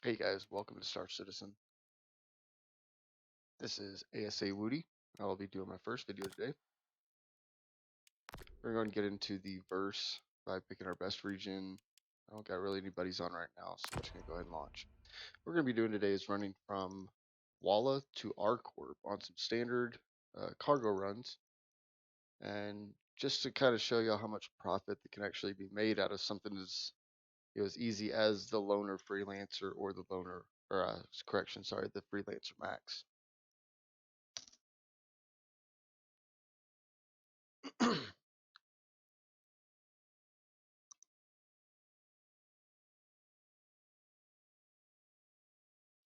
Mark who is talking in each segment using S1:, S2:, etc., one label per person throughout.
S1: Hey guys, welcome to Star Citizen. This is ASA-Wooty. I'll be doing my first video today. We're going to get into the verse by picking our best region. I don't got really any buddies on right now, so I'm just going to go ahead and launch. What we're going to be doing today is running from Walla to R-Corp on some standard cargo runs. And just to kind of show you how much profit that can actually be made out of something as easy as the loaner freelancer or the loaner, or the freelancer max.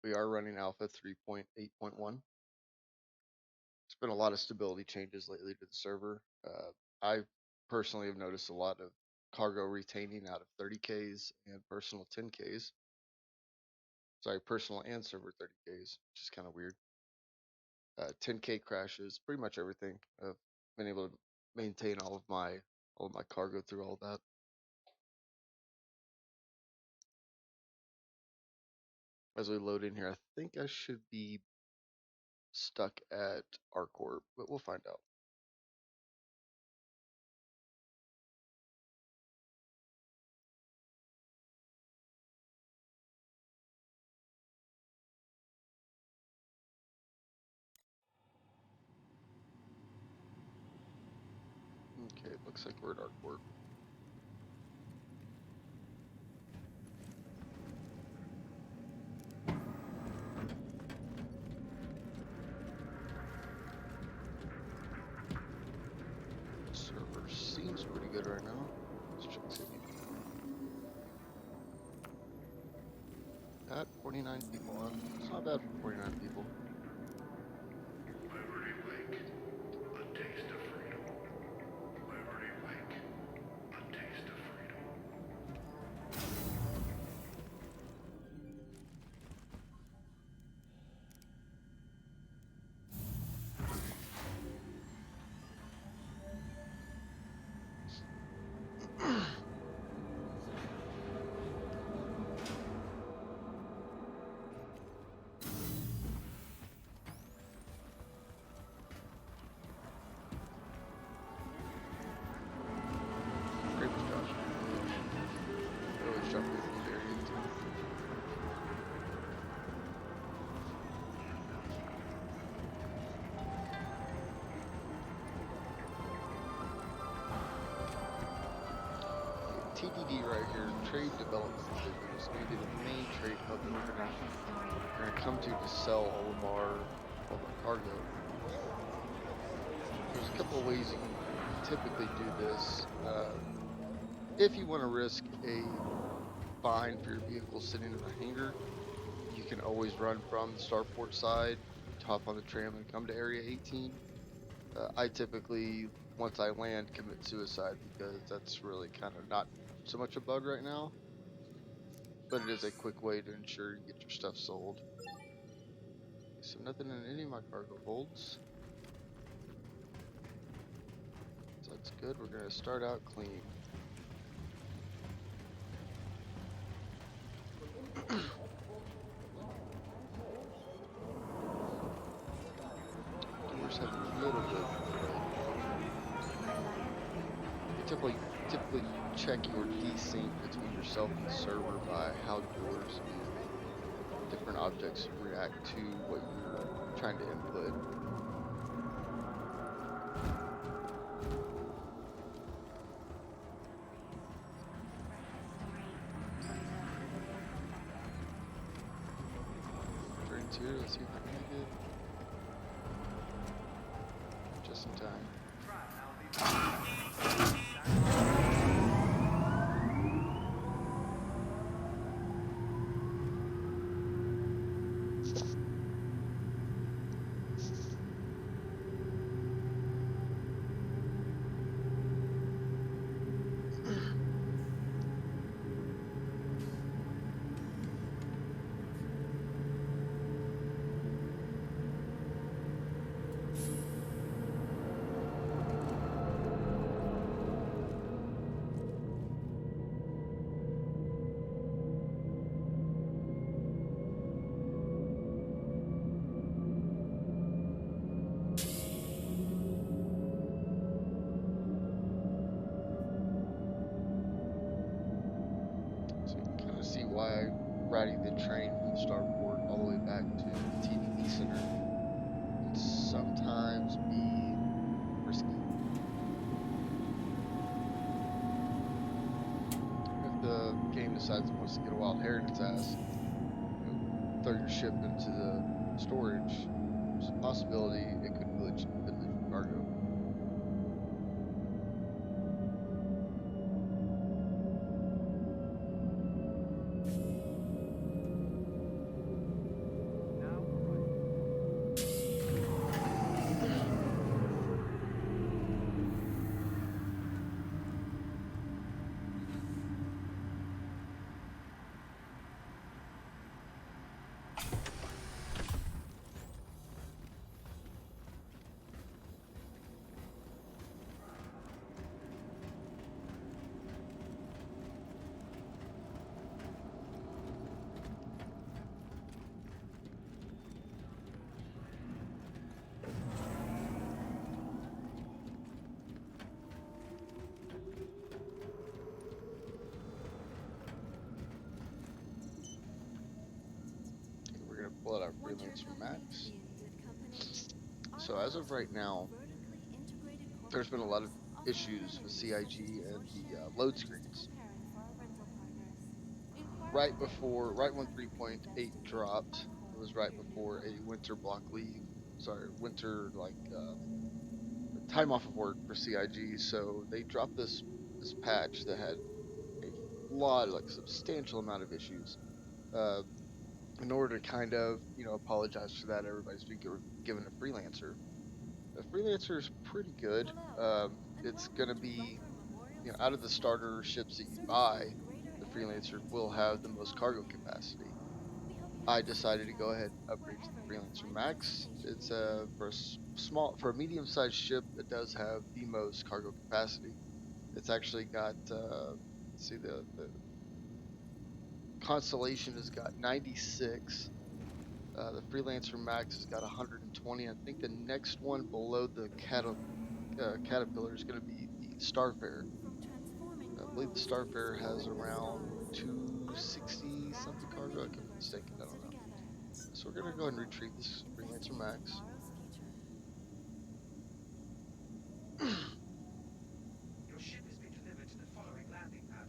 S1: We are running alpha 3.8.1. There's been a lot of stability changes lately to the server. I personally have noticed a lot of cargo retaining out of 30Ks and personal 10Ks. Sorry, personal and server 30Ks, which is kind of weird. 10K crashes, pretty much everything. I've been able to maintain all of my cargo through all that. As we load in here, I think I should be stuck at R-Corp, but we'll find out. Okay, looks like we're at R-Corp. Server seems pretty good right now. Let's check city. At 49 people, it's not bad for 49 people.
S2: Liberty Lake, a taste of freedom. Liberty Lake, a taste of freedom.
S1: Great was Josh. I always drop me from the area too. TDD right here, Trade Development Division, is going to be the main trade hub that we're going to come to sell all of our cargo. There's a couple of ways you can typically do this. If you want to risk a fine for your vehicle sitting in a hangar, you can always run from the starport side, hop on the tram, and come to Area 18. I typically, once I land, commit suicide because that's really kind of not so much a bug right now, but it is a quick way to ensure you get your stuff sold. So nothing in any of my cargo holds. So that's good. We're going to start out clean. Doors have a little bit of delay. You typically check your desync between yourself and the server by how doors and different objects react to what you're trying to input. Drains here, let's see if I can get it. Just in time. riding the train from the starport all the way back to the TDP center can sometimes be risky. If the game decides it wants to get a wild hair in its ass and throw your ship into the storage, there's a possibility it could pillage your cargo. We're going to pull out our Freelancer Max. So as of right now, there's been a lot of issues with CIG and the load screens. Right when 3.8 dropped, it was right before a winter block leave. Sorry, winter time off of work for CIG. So they dropped this patch that had a lot, like substantial amount of issues. Uh, in order to kind of apologize for that, everybody's been given a freelancer. A freelancer is pretty good. It's gonna be out of the starter ships that you buy, the freelancer will have the most cargo capacity. I decided to go ahead and upgrade to the Freelancer Max. It's for a medium-sized ship that does have the most cargo capacity. It's actually got let's see, the Constellation has got 96. The Freelancer Max has got 120. I think the next one below the Caterpillar is going to be the Starfarer. I believe the Starfarer has around 260 something cargo. I could be mistaken. I don't know. So we're going to go ahead and retrieve this Freelancer Max.
S3: Your ship has been delivered to the following landing pad.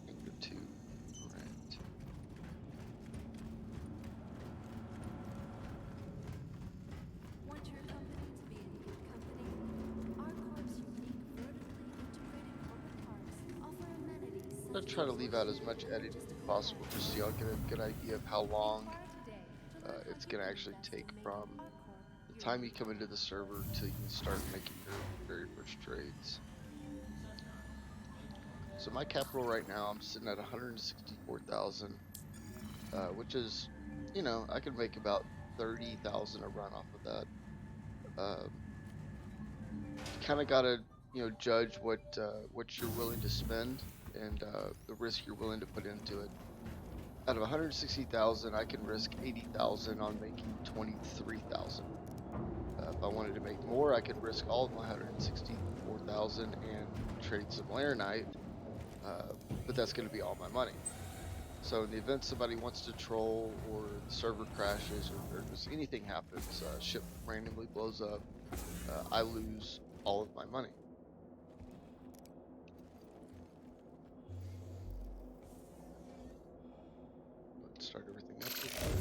S1: Hangar 2. Alright.
S4: Want your company to be in good company? Our corp's unique vertically integrated corporate parks offer amenities.
S1: I'm going to try to leave out as much editing as possible just so y'all get a good idea of how long it's going to actually take from the time you come into the server till you can start making your very first trades. So my capital right now, I'm sitting at 164,000, which is, I could make about 30,000 a run off of that. Kind of gotta, judge what you're willing to spend and the risk you're willing to put into it. Out of 160,000, I can risk 80,000 on making 23,000. If I wanted to make more, I could risk all of my 164,000 and trade some Laranite, but that's going to be all my money. So in the event somebody wants to troll or the server crashes or just anything happens, ship randomly blows up, I lose all of my money. Let's start everything up real quick.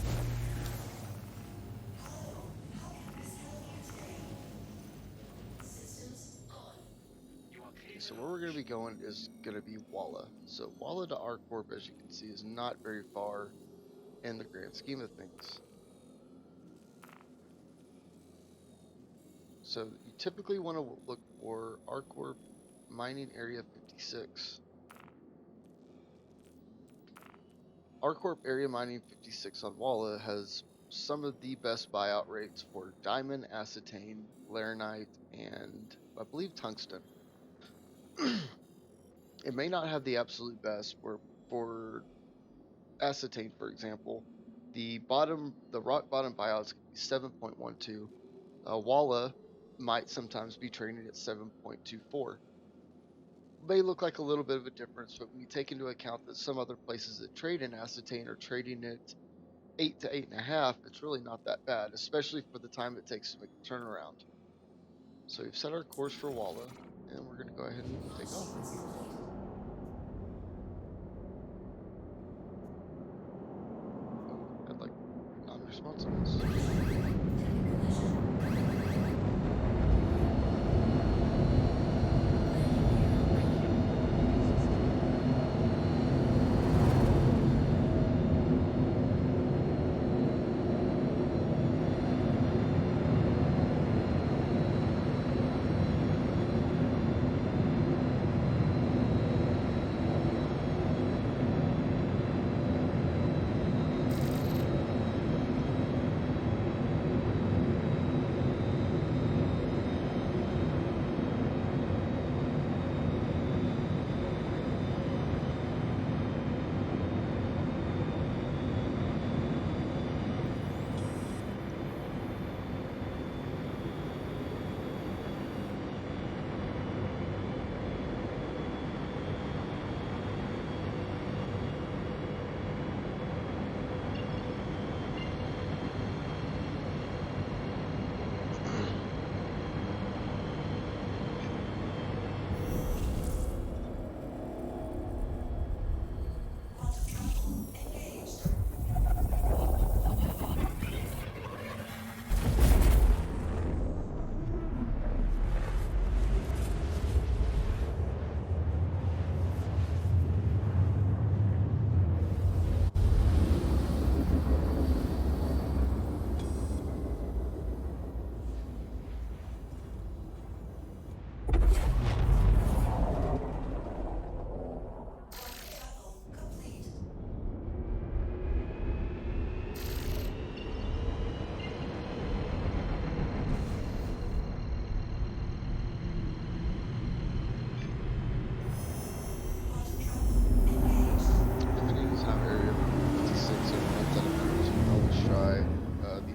S1: Okay, so where we're going to be going is going to be Walla. So Walla to ArcCorp, as you can see, is not very far in the grand scheme of things. So you typically want to look for ArcCorp Mining Area 56. ArcCorp Area Mining 56 on Walla has some of the best buyout rates for diamond, acetane, laranite, and I believe tungsten. It may not have the absolute best for acetane, for example. The rock bottom buyouts can be 7.12. Walla might sometimes be trading at 7.24. may look like a little bit of a difference, but when you take into account that some other places that trade in acetane are trading it 8 to 8.5, it's really not that bad, especially for the time it takes to make the turnaround. So we've set our course for Walla, and we're going to go ahead and take off. Oh, had like non-responsiveness.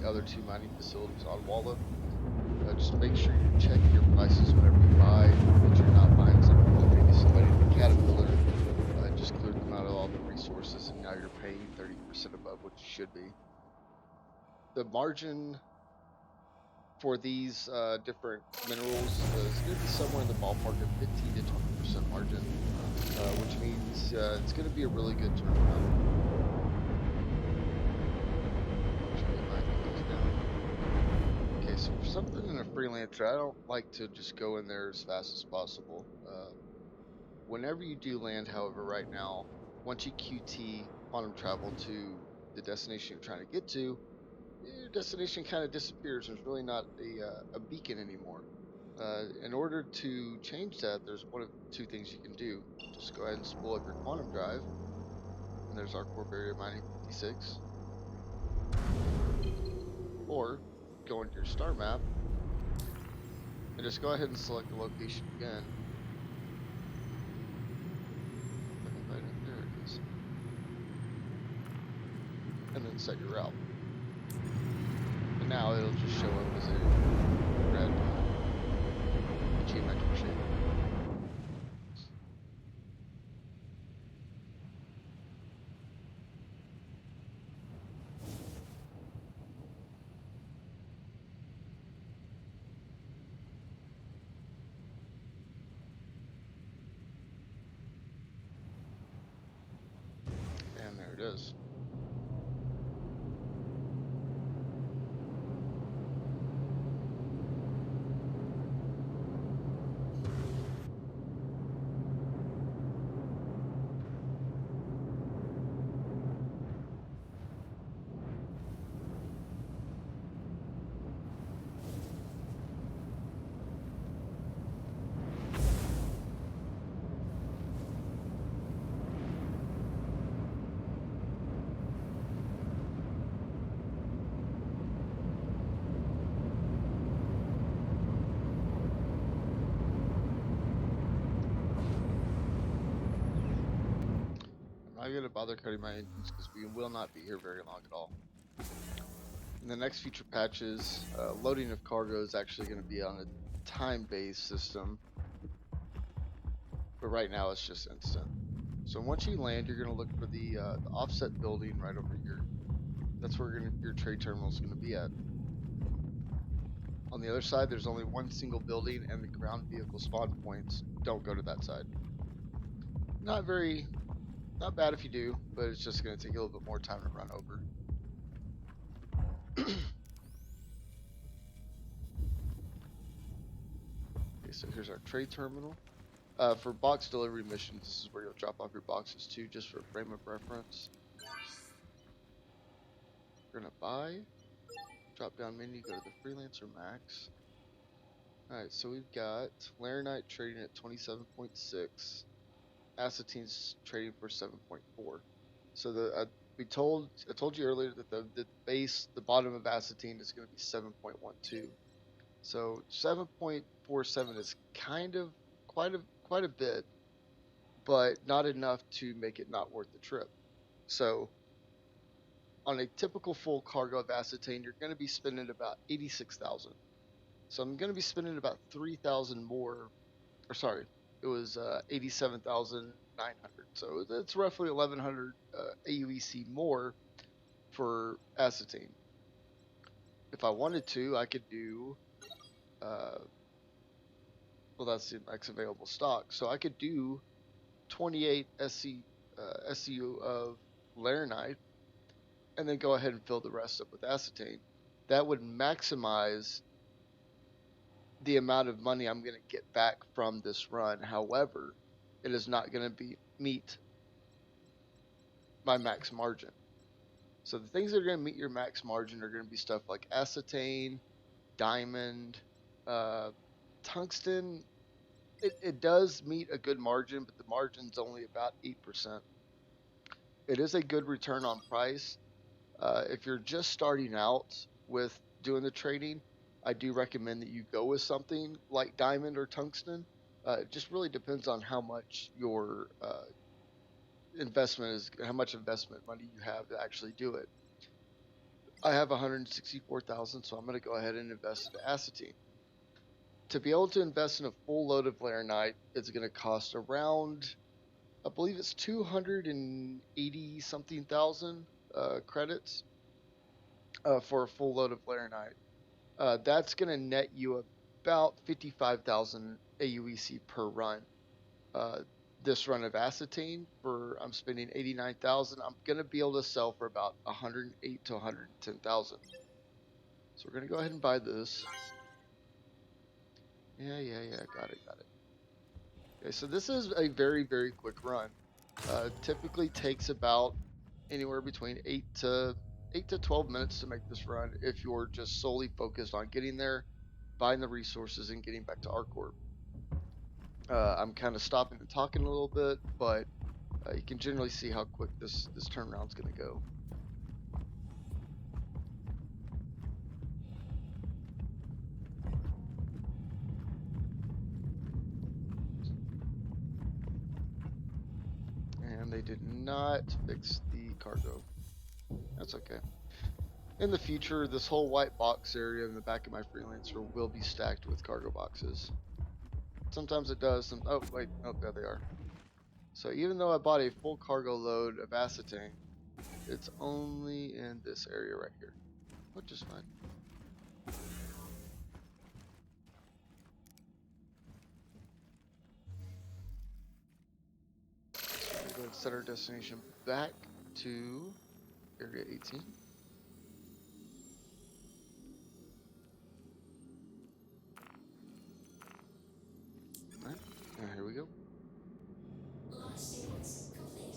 S1: Other two mining facilities on Walla. Just make sure you check your prices whenever you buy, that you're not buying something that maybe somebody in the Caterpillar just cleared them out of all the resources and now you're paying 30% above what you should be. The margin for these different minerals is going to be somewhere in the ballpark of 15 to 20% margin, which means it's going to be a really good turnaround. So for something in a Freelancer, I don't like to just go in there as fast as possible. Whenever you do land, however, right now, once you QT quantum travel to the destination you're trying to get to, your destination kind of disappears. There's really not a beacon anymore. In order to change that, there's one of two things you can do. Just go ahead and spool up your quantum drive, and there's our core barrier mining 56. Or go into your star map and just go ahead and select the location again. Right in there it is. And then set your route. And now it'll just show up as a red geometric shape. And there it is. I'm not going to bother cutting my engines because we will not be here very long at all. In the next future patches, loading of cargo is actually going to be on a time-based system. but right now it's just instant. So once you land, you're gonna look for the offset building right over here. That's where your trade terminal is gonna be at. On the other side, there's only one single building, and the ground vehicle spawn points don't go to that side. Not bad if you do, but it's just gonna take a little bit more time to run over. Okay, so here's our trade terminal. For box delivery missions, this is where you'll drop off your boxes too, just for frame of reference. You're gonna buy, drop down menu, go to the Freelancer Max. Alright, so we've got Laranite trading at 27.6, Acetine's trading for 7.4. So I told you earlier that the bottom of Acetine is going to be 7.12. So 7.47 is kind of quite a bit, but not enough to make it not worth the trip. So on a typical full cargo of acetane, you're going to be spending about 86,000. So I'm going to be spending about 3,000 more, or sorry, it was 87,900. So it's roughly 1,100 AUEC more for acetane. If I wanted to, I could do, well, that's the max available stock. So I could do 28 SCU of Laranite, and then go ahead and fill the rest up with acetane. That would maximize the amount of money I'm going to get back from this run. However, it is not going to meet my max margin. So the things that are going to meet your max margin are going to be stuff like acetane, diamond, tungsten. It does meet a good margin, but the margin's only about 8%. It is a good return on price. If you're just starting out with doing the trading, I do recommend that you go with something like diamond or tungsten. It just really depends on how much your investment is, how much investment money you have to actually do it. I have 164,000, so I'm going to go ahead and invest in acetine. To be able to invest in a full load of Laranite, it's going to cost around, I believe it's 280 something thousand credits for a full load of Laranite. That's going to net you about 55,000 AUEC per run. This run of acetane, I'm spending 89,000. I'm going to be able to sell for about 108 to 110,000. So we're going to go ahead and buy this. Yeah, got it. Okay, so this is a very, very quick run. Typically takes about anywhere between 8 to 12 minutes to make this run if you're just solely focused on getting there, buying the resources, and getting back to ArcCorp. I'm kind of stopping and talking a little bit, but you can generally see how quick this turnaround's going to go. And they did not fix the cargo. That's okay. In the future, this whole white box area in the back of my Freelancer will be stacked with cargo boxes. Sometimes it does. Oh, wait. Oh, there they are. So even though I bought a full cargo load of acetane, it's only in this area right here, which is fine. So we're going to go ahead and set our destination back to area 18. Alright, and here we go.
S5: Launch sequence complete.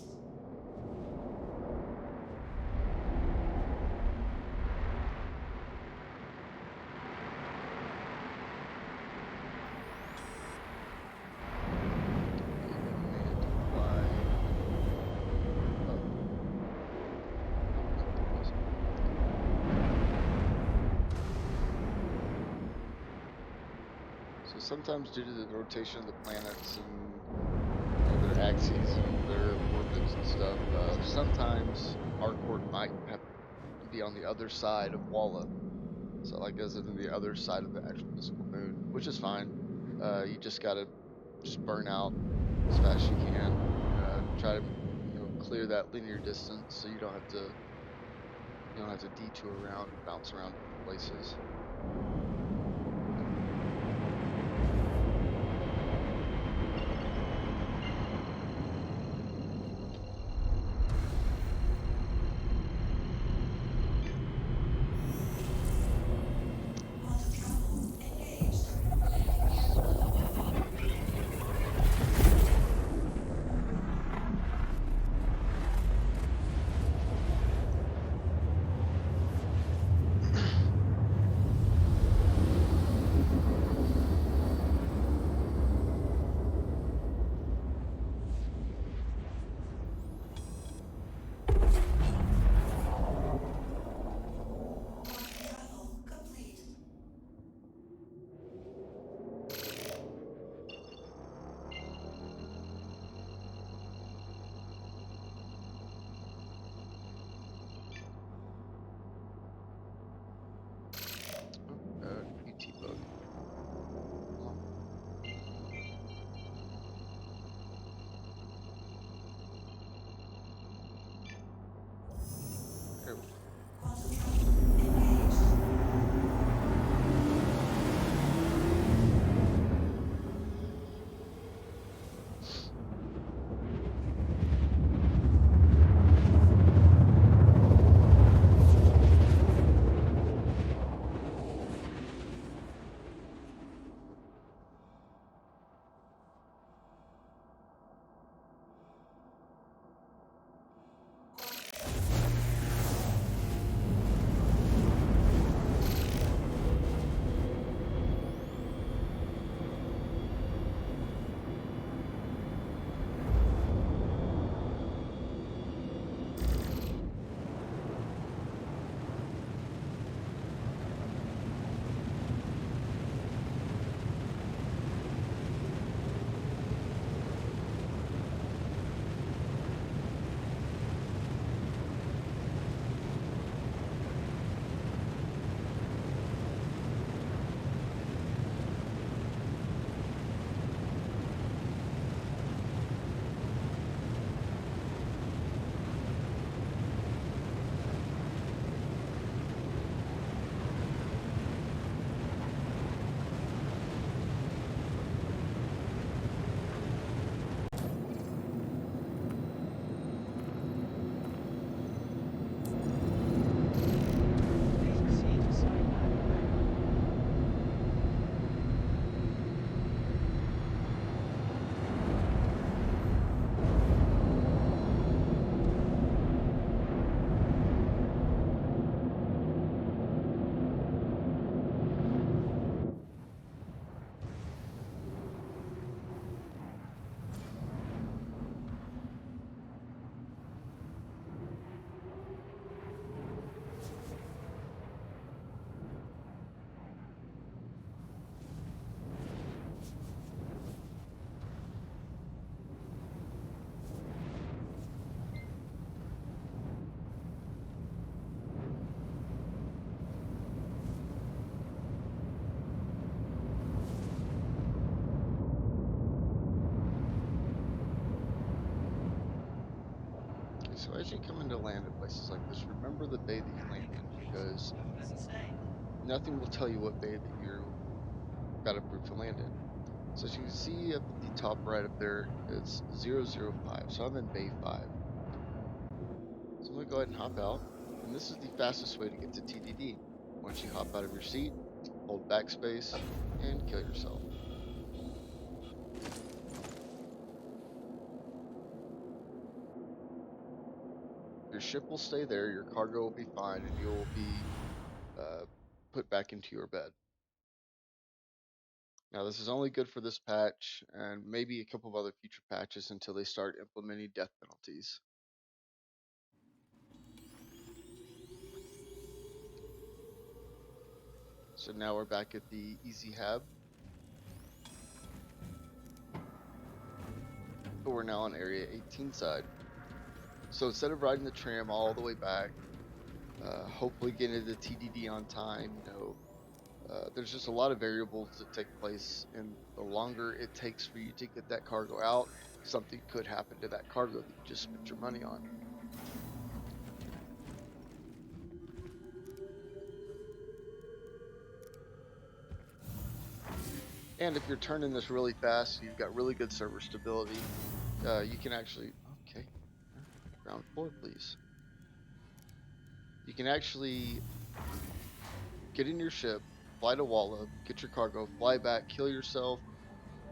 S1: Sometimes due to the rotation of the planets and their axes and their orbits and stuff, sometimes ArcCorp might have to be on the other side of Walla. So like as in the other side of the actual physical moon, which is fine. You just gotta burn out as fast as you can. Try to clear that linear distance so you don't have to detour around and bounce around different places. UT bug. Come on. There we go.
S3: Please proceed to site.
S1: So as you come into land at places like this, remember the bay that you land in, because
S3: Pleasant stay.
S1: nothing will tell you what bay that you got approved to land in. So as you can see up at the top right up there, it's 005. So I'm in bay 5. So I'm going to go ahead and hop out. And this is the fastest way to get to TDD. Once you hop out of your seat, hold backspace, and kill yourself. Your ship will stay there, your cargo will be fine, and you'll be uh, put back into your bed. Now, this is only good for this patch and maybe a couple of other future patches until they start implementing death penalties. So now we're back at the Easy Hab. But we're now on Area 18 side. So instead of riding the tram all the way back, hopefully getting to the TDD on time, there's just a lot of variables that take place, and the longer it takes for you to get that cargo out, something could happen to that cargo that you just spent your money on. And if you're turning this really fast, you've got really good server stability, you can actually, okay, ground floor, please. You can actually get in your ship, fly to Walla, get your cargo, fly back, kill yourself,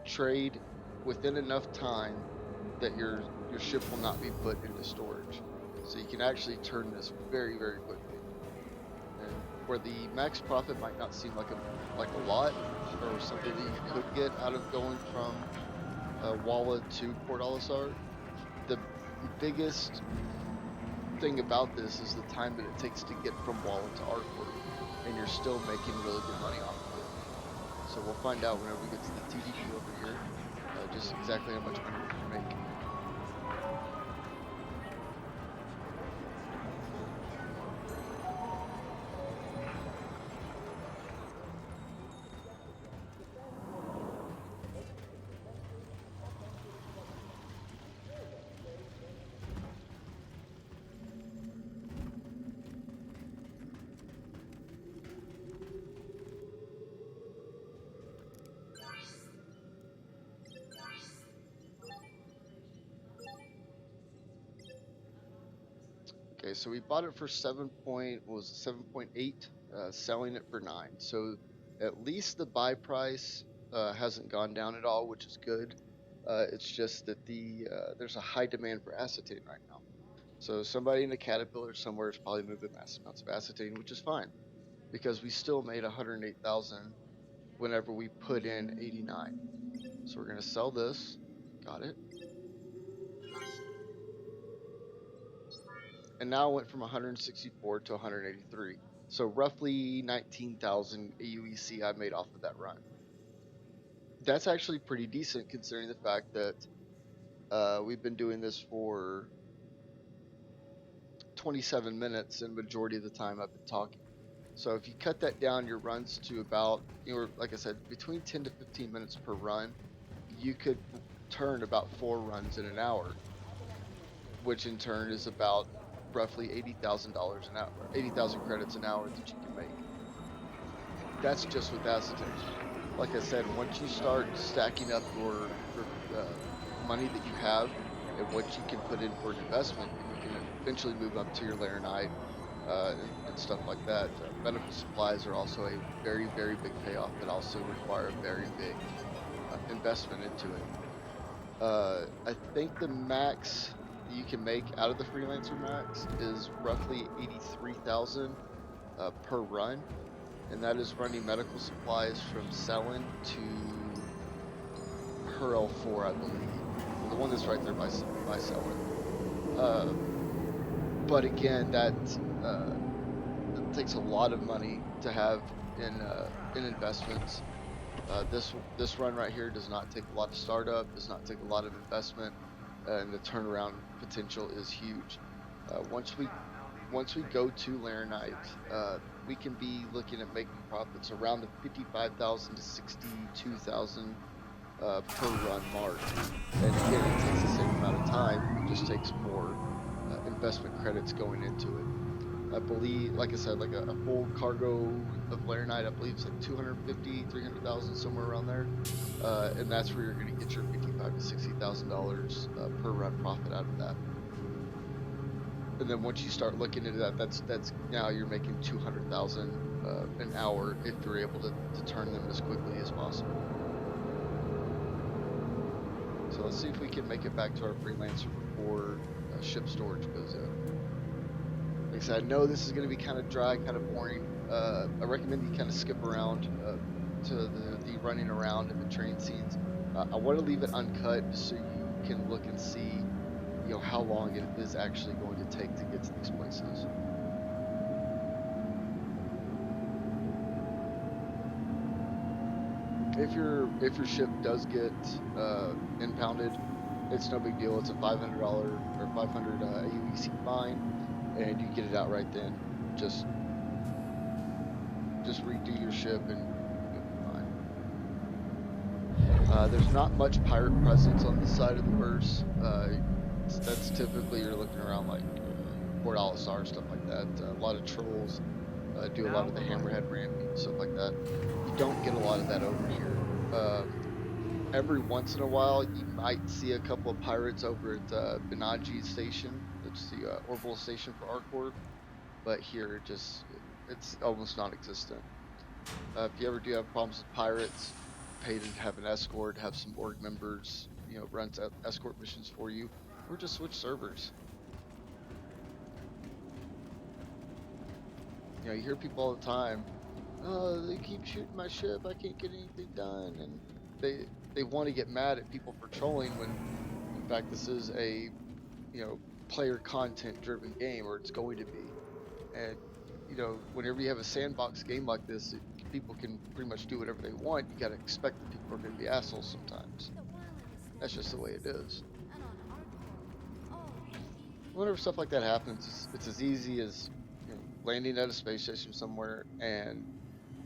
S1: trade within enough time that your ship will not be put into storage. So you can actually turn this very, very quickly. And where the max profit might not seem like a lot, or something that you could get out of going from Walla to Port Olisar, the biggest thing about this is the time that it takes to get from Walla to Arcport, and you're still making really good money off of it. So we'll find out whenever we get to the TDD over here, just exactly how much money we can make. Okay, so we bought it for 7.8, selling it for 9. So at least the buy price hasn't gone down at all, which is good. It's just that there's a high demand for acetane right now. So somebody in a Caterpillar somewhere is probably moving massive amounts of acetane, which is fine, because we still made 108,000 whenever we put in 89. So we're gonna sell this. Got it. And now it went from 164 to 183. So roughly 19,000 AUEC I made off of that run. That's actually pretty decent considering the fact that we've been doing this for 27 minutes, and majority of the time I've been talking. So if you cut that down, your runs to about, like I said, between 10 to 15 minutes per run, you could turn about 4 runs in an hour, which in turn is about roughly $80,000 an hour, 80,000 credits an hour that you can make. That's just with acetane. Like I said, once you start stacking up your money that you have and what you can put in for an investment, and you can eventually move up to your Laranite and stuff like that. Medical supplies are also a very, very big payoff that also require a very big investment into it. I think the max that you can make out of the Freelancer max is roughly 83,000 per run, and that is running medical supplies from Selin to Hurl 4, I believe, the one that's right there by Selin. But again, that takes a lot of money to have in investments. This run right here does not take a lot of startup, does not take a lot of investment, and the turnaround potential is huge. Once we go to Laranite, we can be looking at making profits around the 55,000 to 62,000 per run mark. And again, it takes the same amount of time, it just takes more investment credits going into it. I believe, like I said, like a full cargo of Laranite, I believe it's like 250, 300,000, somewhere around there. And that's where you're going to get your $55,000 to $60,000 per run profit out of that. And then once you start looking into that, that's now you're making 200,000 an hour if you're able to turn them as quickly as possible. So let's see if we can make it back to our Freelancer before ship storage goes in. Like I said, I know this is going to be kind of dry, kind of boring. I recommend you kind of skip around to the running around and the train scenes. I want to leave it uncut just so you can look and see, how long it is actually going to take to get to these places. If your ship does get impounded, it's no big deal. It's a $500 or 500 AUEC fine, and you get it out right then. Just redo your ship and you'll be There's not much pirate presence on this side of the verse. That's typically you're looking around like Port Alisar, stuff like that. A lot of trolls do a lot of the hammerhead ramping, stuff like that. You don't get a lot of that over here. Every once in a while, you might see a couple of pirates over at Benaji Station. That's the orbital station for our corp. But here, it's almost non-existent. If you ever do have problems with pirates, pay to have an escort, have some org members, run escort missions for you, or just switch servers. You hear people all the time, oh, they keep shooting my ship, I can't get anything done, and they want to get mad at people for trolling when, in fact, this is a, player content driven game, or it's going to be. And, whenever you have a sandbox game like this, people can pretty much do whatever they want. You got to expect that people are going to be assholes sometimes. That's just the way it is. Whenever stuff like that happens, it's as easy as landing at a space station somewhere and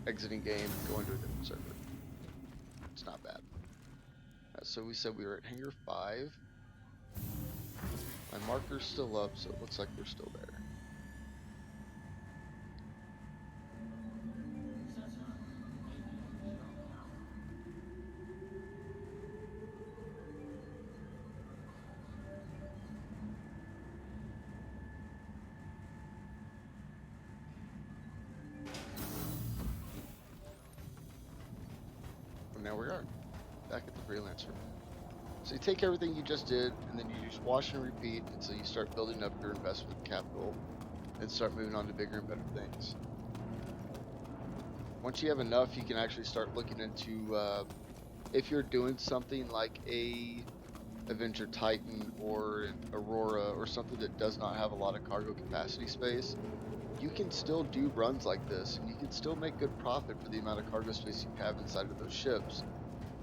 S1: exiting game, going to a different server. It's not bad. So we said we were at Hangar 5. My marker's still up, so it looks like we're still there. And now we are back at the Freelancer. So you take everything you just did, and then you just wash and repeat until you start building up your investment capital and start moving on to bigger and better things. Once you have enough, you can actually start looking into if you're doing something like a Avenger Titan or an Aurora or something that does not have a lot of cargo capacity space, you can still do runs like this, and you can still make good profit for the amount of cargo space you have inside of those ships.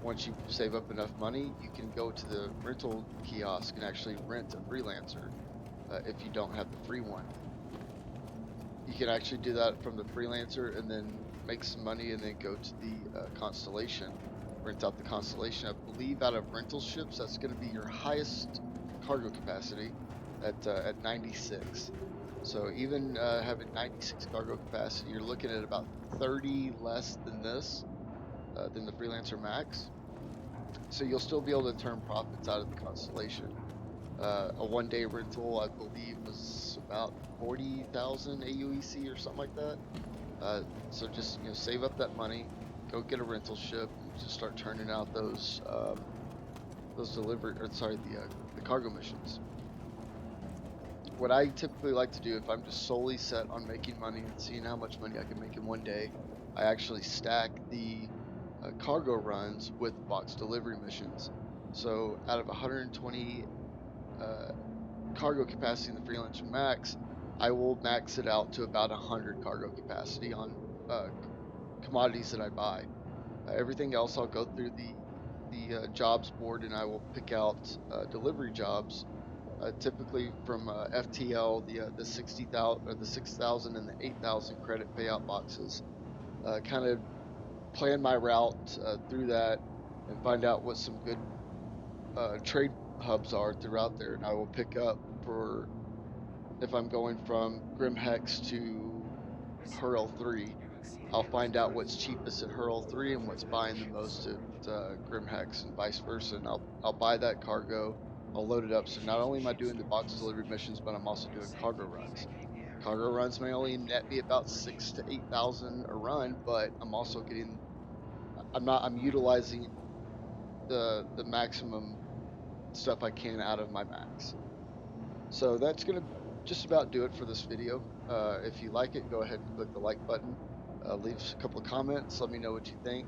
S1: Once you save up enough money, you can go to the rental kiosk and actually rent a Freelancer if you don't have the free one. You can actually do that from the Freelancer and then make some money and then go to the Constellation, rent out the Constellation. I believe out of rental ships, that's going to be your highest cargo capacity at 96. So even having 96 cargo capacity, you're looking at about 30 less than this, than the Freelancer Max. So you'll still be able to turn profits out of the Constellation. A one-day rental, I believe, was about 40,000 AUEC or something like that. So just save up that money, go get a rental ship, and just start turning out those delivery, or sorry, the cargo missions. What I typically like to do if I'm just solely set on making money and seeing how much money I can make in one day, I actually stack the cargo runs with box delivery missions. So out of 120 cargo capacity in the Freelancer Max, I will max it out to about 100 cargo capacity on commodities that I buy. Everything else I'll go through the jobs board, and I will pick out delivery jobs. Typically from FTL, the 60,000 or the 6,000 and the 8,000 credit payout boxes. Kind of plan my route through that and find out what some good trade hubs are throughout there, and I will pick up for if I'm going from Grim Hex to Hurl 3. I'll find out what's cheapest at Hurl 3 and what's buying the most at Grim Hex, and vice versa. And I'll buy that cargo. I'll load it up. So not only am I doing the box delivery missions, but I'm also doing cargo runs. Cargo runs may only net me about 6,000 to 8,000 a run, but I'm also getting. I'm utilizing the maximum stuff I can out of my max. So that's gonna just about do it for this video. If you like it, go ahead and click the like button. Leave a couple of comments. Let me know what you think,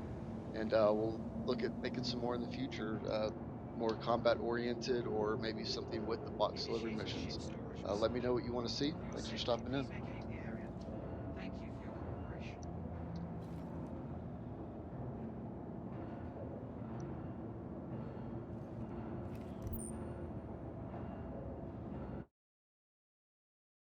S1: and we'll look at making some more in the future. More combat oriented, or maybe something with the box delivery missions. Let me know what you want to see. Thanks for stopping in.